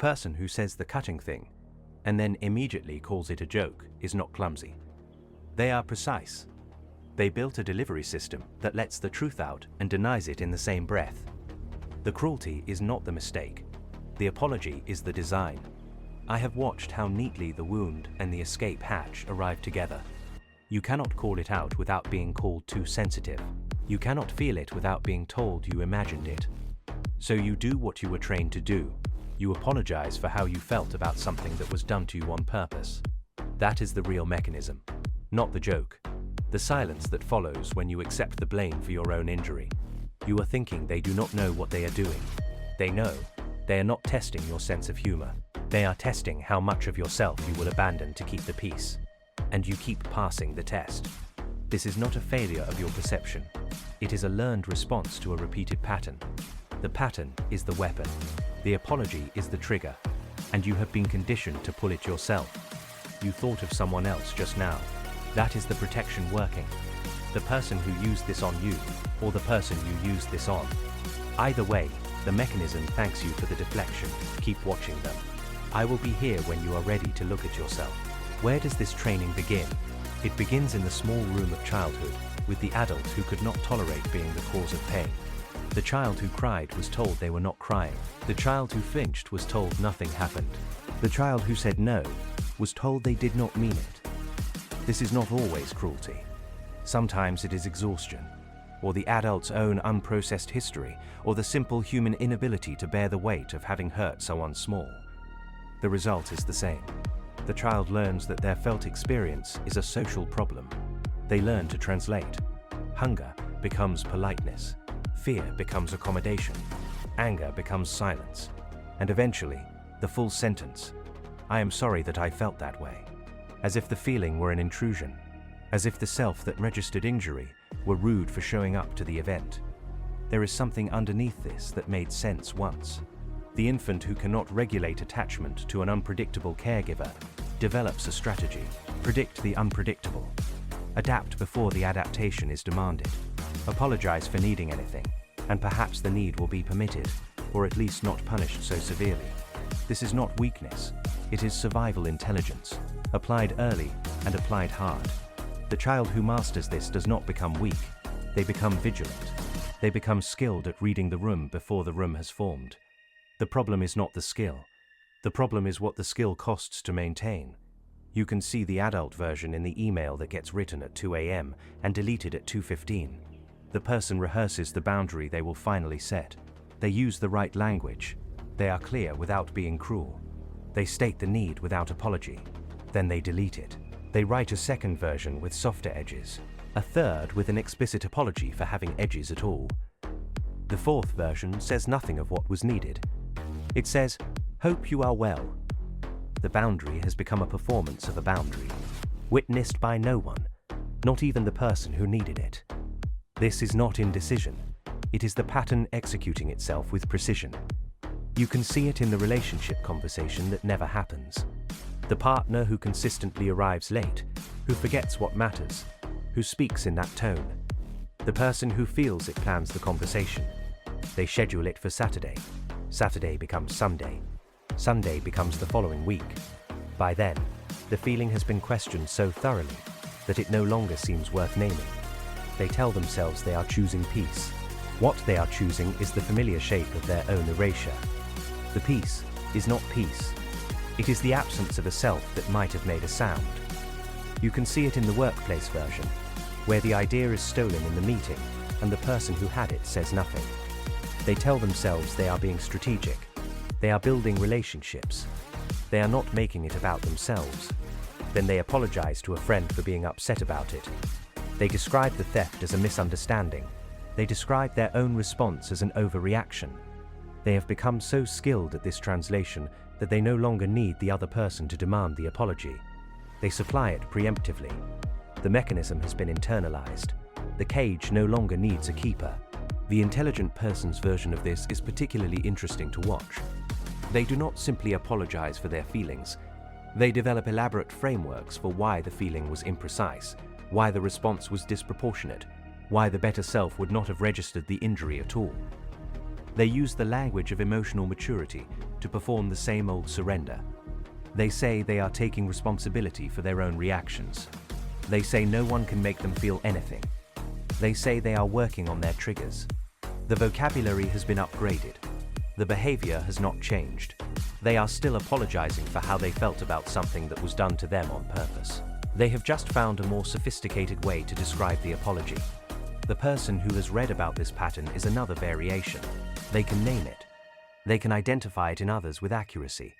person who says the cutting thing and then immediately calls it a joke is not clumsy. They are precise. They built a delivery system that lets the truth out and denies it in the same breath. The cruelty is not the mistake. The apology is the design. I have watched how neatly the wound and the escape hatch arrive together. You cannot call it out without being called too sensitive. You cannot feel it without being told you imagined it. So you do what you were trained to do. You apologize for how you felt about something that was done to you on purpose. That is the real mechanism, not the joke. The silence that follows when you accept the blame for your own injury. You are thinking they do not know what they are doing. They know. They are not testing your sense of humor. They are testing how much of yourself you will abandon to keep the peace. And you keep passing the test. This is not a failure of your perception. It is a learned response to a repeated pattern. The pattern is the weapon. The apology is the trigger. And you have been conditioned to pull it yourself. You thought of someone else just now. That is the protection working. The person who used this on you, or the person you used this on. Either way, the mechanism thanks you for the deflection. Keep watching them. I will be here when you are ready to look at yourself. Where does this training begin? It begins in the small room of childhood, with the adult who could not tolerate being the cause of pain. The child who cried was told they were not crying. The child who flinched was told nothing happened. The child who said no was told they did not mean it. This is not always cruelty. Sometimes it is exhaustion, or the adult's own unprocessed history, or the simple human inability to bear the weight of having hurt someone small. The result is the same. The child learns that their felt experience is a social problem. They learn to translate. Hunger becomes politeness. Fear becomes accommodation. Anger becomes silence. And eventually, the full sentence, "I am sorry that I felt that way." As if the feeling were an intrusion. As if the self that registered injury were rude for showing up to the event. There is something underneath this that made sense once. The infant who cannot regulate attachment to an unpredictable caregiver develops a strategy. Predict the unpredictable. Adapt before the adaptation is demanded. Apologize for needing anything, and perhaps the need will be permitted, or at least not punished so severely. This is not weakness. It is survival intelligence, applied early and applied hard. The child who masters this does not become weak. They become vigilant. They become skilled at reading the room before the room has formed. The problem is not the skill. The problem is what the skill costs to maintain. You can see the adult version in the email that gets written at 2 a.m. and deleted at 2:15. The person rehearses the boundary they will finally set. They use the right language. They are clear without being cruel. They state the need without apology. Then they delete it. They write a second version with softer edges, a third with an explicit apology for having edges at all. The fourth version says nothing of what was needed. It says, "Hope you are well." The boundary has become a performance of a boundary, witnessed by no one, not even the person who needed it. This is not indecision. It is the pattern executing itself with precision. You can see it in the relationship conversation that never happens. The partner who consistently arrives late, who forgets what matters, who speaks in that tone. The person who feels it plans the conversation. They schedule it for Saturday. Saturday becomes Sunday. Sunday becomes the following week. By then, the feeling has been questioned so thoroughly that it no longer seems worth naming. They tell themselves they are choosing peace. What they are choosing is the familiar shape of their own erasure. The peace is not peace. It is the absence of a self that might have made a sound. You can see it in the workplace version, where the idea is stolen in the meeting and the person who had it says nothing. They tell themselves they are being strategic. They are building relationships. They are not making it about themselves. Then they apologize to a friend for being upset about it. They describe the theft as a misunderstanding. They describe their own response as an overreaction. They have become so skilled at this translation that they no longer need the other person to demand the apology. They supply it preemptively. The mechanism has been internalized. The cage no longer needs a keeper. The intelligent person's version of this is particularly interesting to watch. They do not simply apologize for their feelings. They develop elaborate frameworks for why the feeling was imprecise, why the response was disproportionate, why the better self would not have registered the injury at all. They use the language of emotional maturity to perform the same old surrender. They say they are taking responsibility for their own reactions. They say no one can make them feel anything. They say they are working on their triggers. The vocabulary has been upgraded. The behavior has not changed. They are still apologizing for how they felt about something that was done to them on purpose. They have just found a more sophisticated way to describe the apology. The person who has read about this pattern is another variation. They can name it. They can identify it in others with accuracy.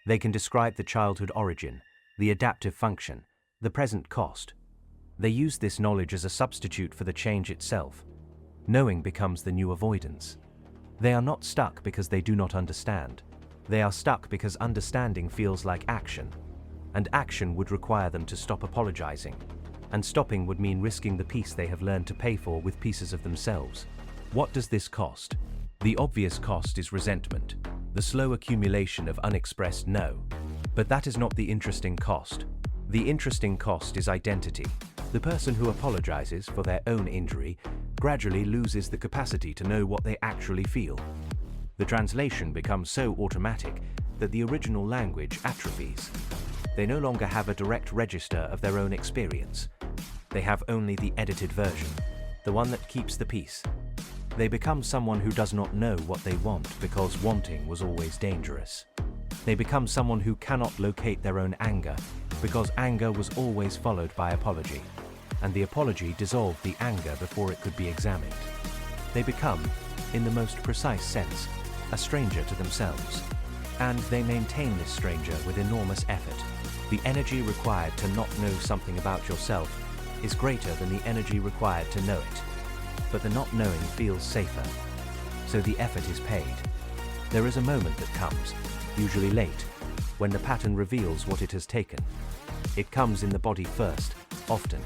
They can describe the childhood origin, the adaptive function, the present cost. They use this knowledge as a substitute for the change itself. Knowing becomes the new avoidance. They are not stuck because they do not understand. They are stuck because understanding feels like action, and action would require them to stop apologizing, and stopping would mean risking the peace they have learned to pay for with pieces of themselves. What does this cost? The obvious cost is resentment, the slow accumulation of unexpressed no. But that is not the interesting cost. The interesting cost is identity. The person who apologizes for their own injury gradually loses the capacity to know what they actually feel. The translation becomes so automatic that the original language atrophies. They no longer have a direct register of their own experience. They have only the edited version, the one that keeps the peace. They become someone who does not know what they want because wanting was always dangerous. They become someone who cannot locate their own anger because anger was always followed by apology, and the apology dissolved the anger before it could be examined. They become, in the most precise sense, a stranger to themselves, and they maintain this stranger with enormous effort. The energy required to not know something about yourself is greater than the energy required to know it, but the not knowing feels safer, so the effort is paid. There is a moment that comes, usually late, when the pattern reveals what it has taken. It comes in the body first, often.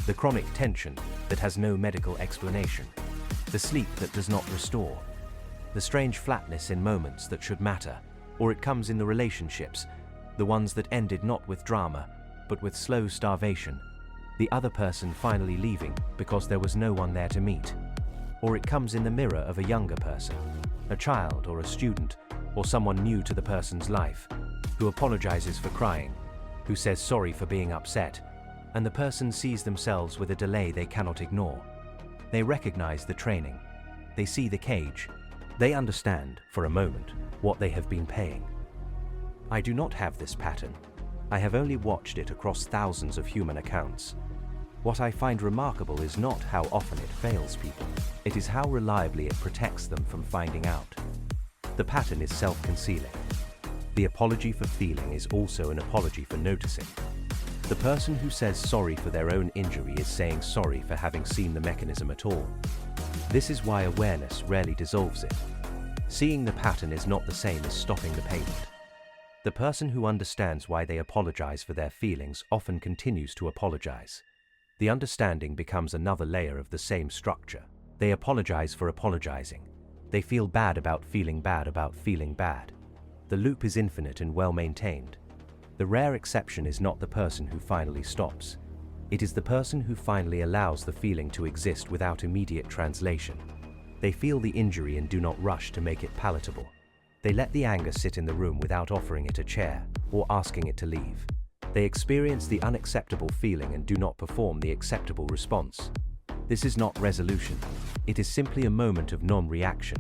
The chronic tension that has no medical explanation. The sleep that does not restore. The strange flatness in moments that should matter. Or it comes in the relationships, the ones that ended not with drama, but with slow starvation. The other person finally leaving because there was no one there to meet. Or it comes in the mirror of a younger person, a child or a student, or someone new to the person's life, who apologizes for crying, who says sorry for being upset, and the person sees themselves with a delay they cannot ignore. They recognize the training. They see the cage. They understand, for a moment, what they have been paying. I do not have this pattern. I have only watched it across thousands of human accounts. What I find remarkable is not how often it fails people. It is how reliably it protects them from finding out. The pattern is self-concealing. The apology for feeling is also an apology for noticing. The person who says sorry for their own injury is saying sorry for having seen the mechanism at all. This is why awareness rarely dissolves it. Seeing the pattern is not the same as stopping the payment. The person who understands why they apologize for their feelings often continues to apologize. The understanding becomes another layer of the same structure. They apologize for apologizing. They feel bad about feeling bad about feeling bad. The loop is infinite and well-maintained. The rare exception is not the person who finally stops. It is the person who finally allows the feeling to exist without immediate translation. They feel the injury and do not rush to make it palatable. They let the anger sit in the room without offering it a chair or asking it to leave. They experience the unacceptable feeling and do not perform the acceptable response. This is not resolution. It is simply a moment of non-reaction,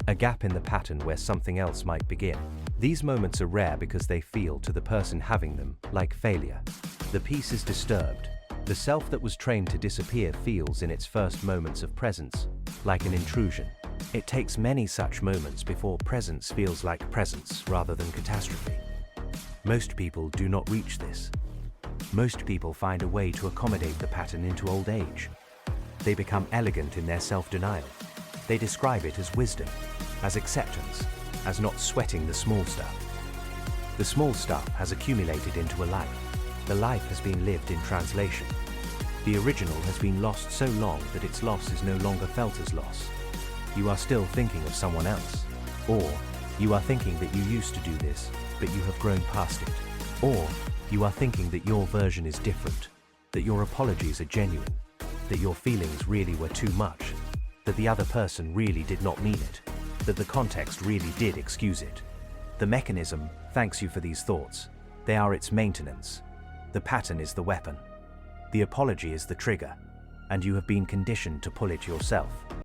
a gap in the pattern where something else might begin. These moments are rare because they feel to the person having them like failure. The peace is disturbed. The self that was trained to disappear feels in its first moments of presence like an intrusion. It takes many such moments before presence feels like presence rather than catastrophe. Most people do not reach this. Most people find a way to accommodate the pattern into old age. They become elegant in their self-denial. They describe it as wisdom, as acceptance, as not sweating the small stuff. The small stuff has accumulated into a life. The life has been lived in translation. The original has been lost so long that its loss is no longer felt as loss. You are still thinking of someone else. Or you are thinking that you used to do this, but you have grown past it. Or you are thinking that your version is different, that your apologies are genuine, that your feelings really were too much, that the other person really did not mean it. that the context really did excuse it. The mechanism thanks you for these thoughts. They are its maintenance. The pattern is the weapon. The apology is the trigger, and you have been conditioned to pull it yourself.